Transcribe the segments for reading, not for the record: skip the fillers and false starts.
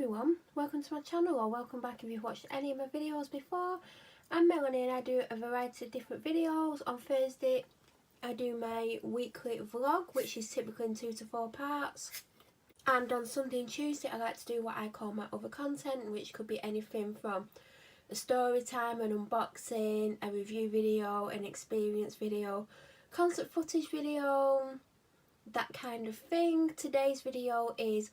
everyone, welcome to my channel, or welcome back if you've watched any of my videos before. I'm Melanie and I do a variety of different videos. On Thursday I do my weekly vlog, which is typically in 2 to 4 parts. And on Sunday and Tuesday I like to do what I call my other content, which could be anything from a story time, an unboxing, a review video, an experience video, concert footage video, that kind of thing. Today's video is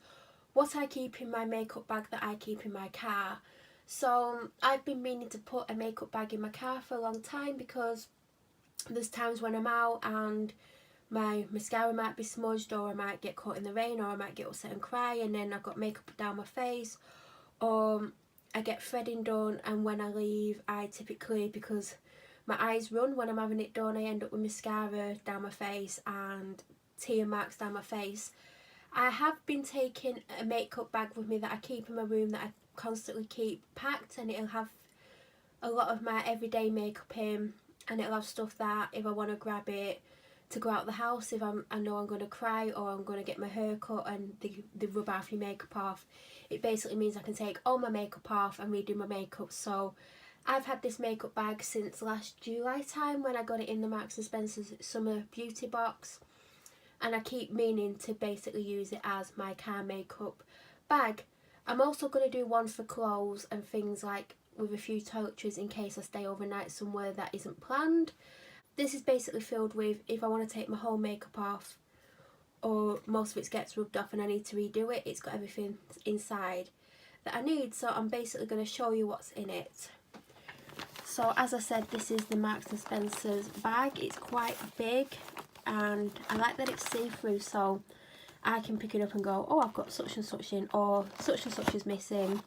what I keep in my makeup bag that I keep in my car. So I've been meaning to put a makeup bag in my car for a long time, because there's times when I'm out and my mascara might be smudged, or I might get caught in the rain, or I might get upset and cry and then I've got makeup down my face, or I get threading done, and when I leave I typically, because my eyes run when I'm having it done, I end up with mascara down my face and tear marks down my face. I have been taking a makeup bag with me that I keep in my room, that I constantly keep packed, and it'll have a lot of my everyday makeup in, and it'll have stuff that if I want to grab it to go out the house, if I know I'm going to cry or I'm going to get my hair cut and they rub half your makeup off, it basically means I can take all my makeup off and redo my makeup. So I've had this makeup bag since last July time, when I got it in the Marks & Spencer's summer beauty box. And I keep meaning to basically use it as my car makeup bag. I'm also going to do one for clothes and things, like with a few toiletries in case I stay overnight somewhere that isn't planned. This is basically filled with, if I want to take my whole makeup off, or most of it gets rubbed off and I need to redo it, it's got everything inside that I need. So I'm basically going to show you what's in it. So as I said, this is the Marks & Spencer's bag. It's quite big, and I like that it's see-through, so I can pick it up and go, oh, I've got such and such in, or such and such is missing,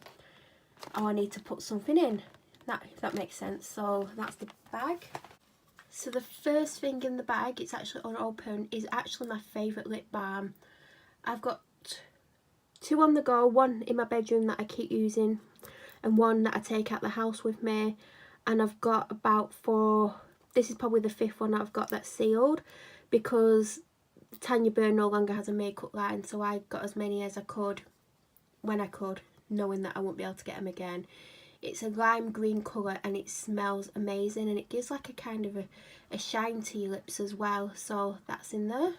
oh, I need to put something in. If that makes sense. So that's the bag. So the first thing in the bag, it's actually unopened, is actually my favourite lip balm. I've got 2 on the go, one in my bedroom that I keep using, and one that I take out the house with me. And I've got about 4, this is probably the 5th one that I've got that's sealed, because Tanya Burr no longer has a makeup line, so I got as many as I could when I could, knowing that I won't be able to get them again. It's a lime green colour and it smells amazing, and it gives like a kind of a shine to your lips as well, so that's in there.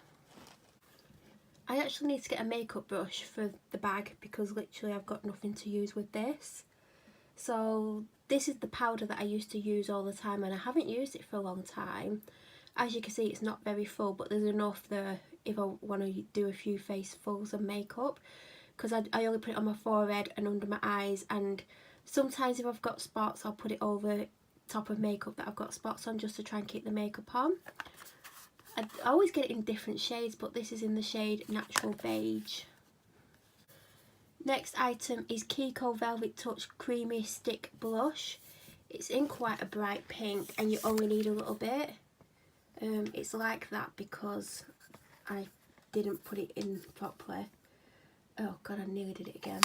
I actually need to get a makeup brush for the bag, because literally I've got nothing to use with this. So this is the powder that I used to use all the time, and I haven't used it for a long time. As you can see, it's not very full, but there's enough there if I want to do a few facefuls of makeup, because I only put it on my forehead and under my eyes, and sometimes if I've got spots I'll put it over top of makeup that I've got spots on, just to try and keep the makeup on. I always get it in different shades, but this is in the shade Natural Beige. Next item is Kiko Velvet Touch Creamy Stick Blush. It's in quite a bright pink, and you only need a little bit. It's like that because I didn't put it in properly. Oh god, I nearly did it again.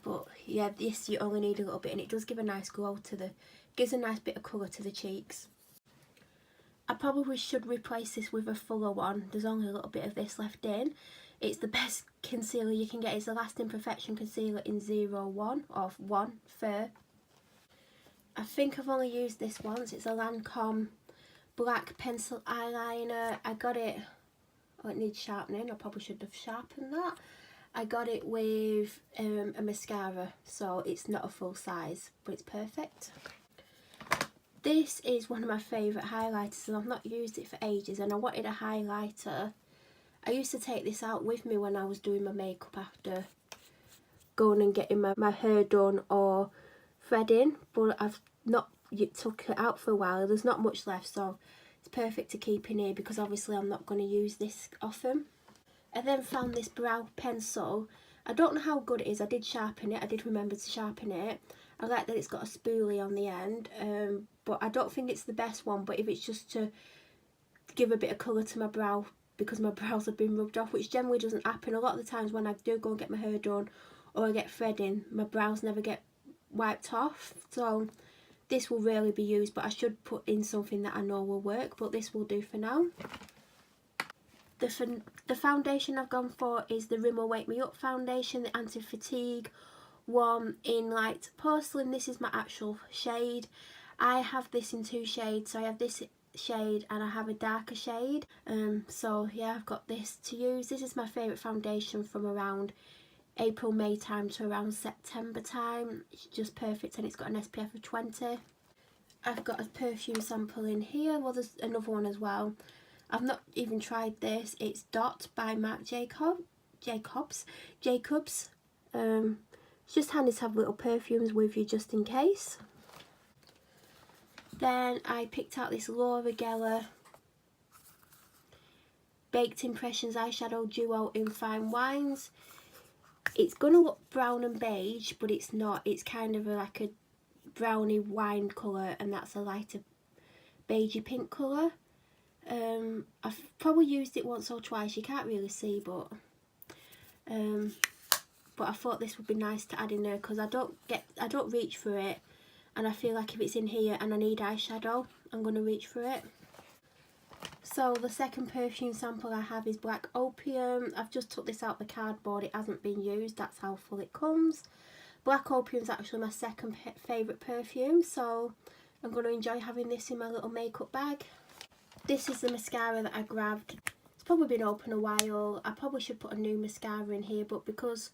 But yeah, this you only need a little bit, and it does give a nice glow to the, gives a nice bit of colour to the cheeks. I probably should replace this with a fuller one. There's only a little bit of this left in. It's the best concealer you can get. It's the Lasting Perfection Concealer in 01 of 1 Fur. I think I've only used this once. It's a Lancome black pencil eyeliner. I got it, oh, it needs sharpening. I probably should have sharpened that. I got it with a mascara, so it's not a full size, but it's perfect. This is one of my favourite highlighters, and I've not used it for ages, and I wanted a highlighter. I used to take this out with me when I was doing my makeup after going and getting my hair done or threading, but I've not took it out for a while. There's not much left, so it's perfect to keep in here, because obviously I'm not going to use this often. I then found this brow pencil. I don't know how good it is. I did sharpen it. I did remember to sharpen it. I like that it's got a spoolie on the end, but I don't think it's the best one. But if it's just to give a bit of colour to my brow, because my brows have been rubbed off, which generally doesn't happen. A lot of the times when I do go and get my hair done or I get threading, my brows never get wiped off. So this will rarely be used, but I should put in something that I know will work, but this will do for now. The The foundation I've gone for is the Rimmel Wake Me Up foundation, the anti-fatigue one in light porcelain. This is my actual shade. I have this in 2 shades, so I have this shade and I have a darker shade. So yeah, I've got this to use. This is my favourite foundation from around April, May time to around September time. It's just perfect, and it's got an SPF of 20. I've got a perfume sample in here. Well, there's another one as well. I've not even tried this. It's Dot by Marc Jacobs. It's just handy to have little perfumes with you just in case. Then I picked out this Laura Geller Baked Impressions eyeshadow duo in Fine Wines. It's going to look brown and beige, but it's not. It's kind of like a browny wine colour, and that's a lighter beigey pink colour. I've probably used it once or twice. You can't really see, but I thought this would be nice to add in there because I don't reach for it, and I feel like if it's in here and I need eyeshadow, I'm going to reach for it. So the second perfume sample I have is Black Opium. I've just took this out the cardboard. It hasn't been used. That's how full it comes. Black Opium is actually my second favourite perfume, so I'm going to enjoy having this in my little makeup bag. This is the mascara that I grabbed. It's probably been open a while. I probably should put a new mascara in here, but because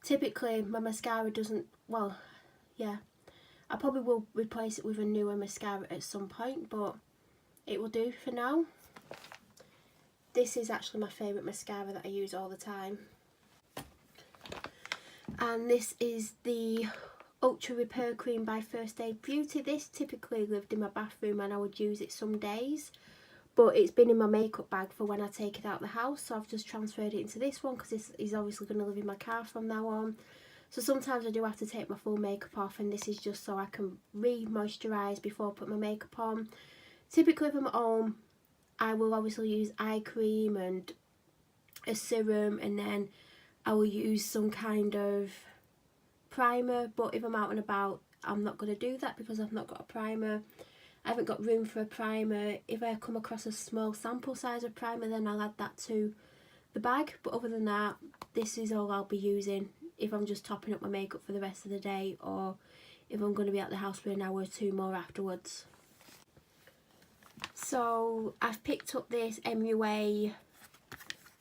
typically my mascara doesn't, well, yeah, I probably will replace it with a newer mascara at some point, but it will do for now. This is actually my favourite mascara that I use all the time. And this is the Ultra Repair Cream by First Aid Beauty. This typically lived in my bathroom and I would use it some days, but it's been in my makeup bag for when I take it out of the house, so I've just transferred it into this one because this is obviously going to live in my car from now on. So sometimes I do have to take my full makeup off, and this is just so I can re-moisturise before I put my makeup on. Typically if I'm at home, I will obviously use eye cream and a serum, and then I will use some kind of primer, but if I'm out and about, I'm not going to do that because I've not got a primer. I haven't got room for a primer. If I come across a small sample size of primer, then I'll add that to the bag, but other than that, this is all I'll be using if I'm just topping up my makeup for the rest of the day, or if I'm going to be at the house for an hour or two more afterwards. So I've picked up this MUA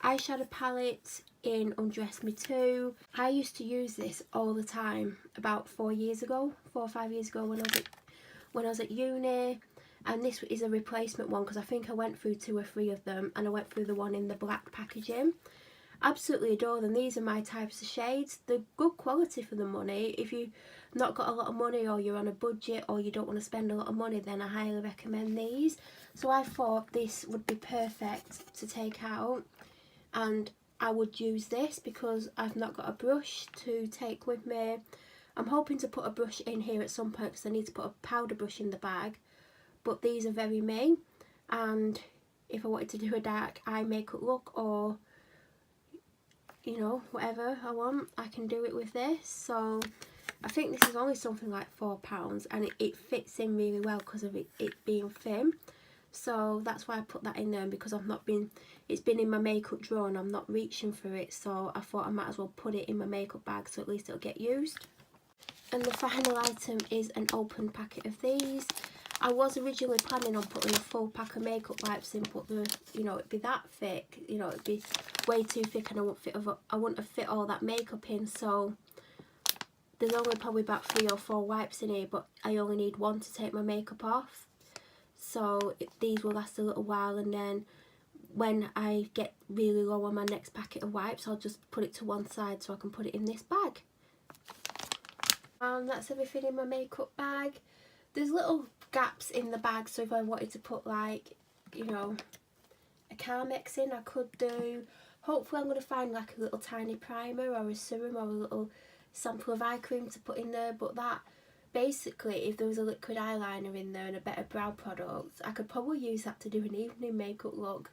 eyeshadow palette in Undress Me Too. I used to use this all the time about 4 or 5 years ago when I was at uni, and this is a replacement one because I think I went through 2 or 3 of them, and I went through the one in the black packaging. Absolutely adore them. These are my types of shades. They're good quality for the money. If you've not got a lot of money, or you're on a budget, or you don't want to spend a lot of money, then I highly recommend these. So I thought this would be perfect to take out, and I would use this because I've not got a brush to take with me. I'm hoping to put a brush in here at some point because I need to put a powder brush in the bag, but these are very me, and if I wanted to do a dark eye makeup look, or you know, whatever I want, I can do it with this. So I think this is only something like £4, and it fits in really well because of it being thin. So that's why I put that in there, because it's been in my makeup drawer and I'm not reaching for it, so I thought I might as well put it in my makeup bag so at least it'll get used. And the final item is an open packet of these. I was originally planning on putting a full pack of makeup wipes in, but it'd be that thick, it'd be way too thick, and I wouldn't have fit all that makeup in. So there's only probably about 3 or 4 wipes in here, but I only need 1 to take my makeup off. So these will last a little while, and then when I get really low on my next packet of wipes, I'll just put it to one side so I can put it in this bag. And that's everything in my makeup bag. There's little gaps in the bag, so if I wanted to put like, a Carmex in, I could do. Hopefully I'm going to find like a little tiny primer or a serum or a little sample of eye cream to put in there, but that basically, if there was a liquid eyeliner in there and a better brow product, I could probably use that to do an evening makeup look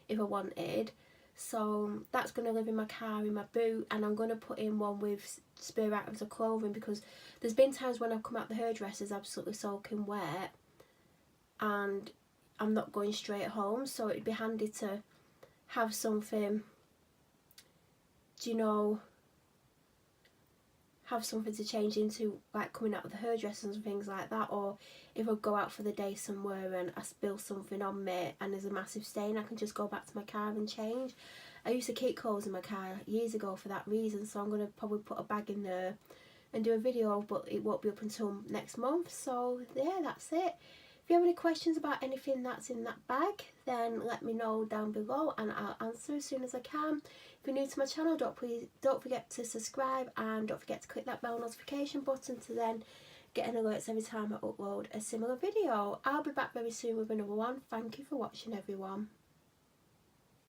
if I wanted. So that's going to live in my car, in my boot, and I'm going to put in one with spare items of clothing, because there's been times when I've come out the hairdresser's absolutely soaking wet and I'm not going straight home, so it'd be handy to have something, do you know, have something to change into, like coming out of the hairdressers and things like that, or if I go out for the day somewhere and I spill something on me and there's a massive stain, I can just go back to my car and change. I used to keep clothes in my car years ago for that reason, so I'm going to probably put a bag in there and do a video, but it won't be up until next month. So yeah, that's it. If you have any questions about anything that's in that bag, then let me know down below and I'll answer as soon as I can. If you're new to my channel, don't forget to subscribe, and don't forget to click that bell notification button to then get alerts every time I upload a similar video. I'll be back very soon with another one. Thank you for watching, everyone.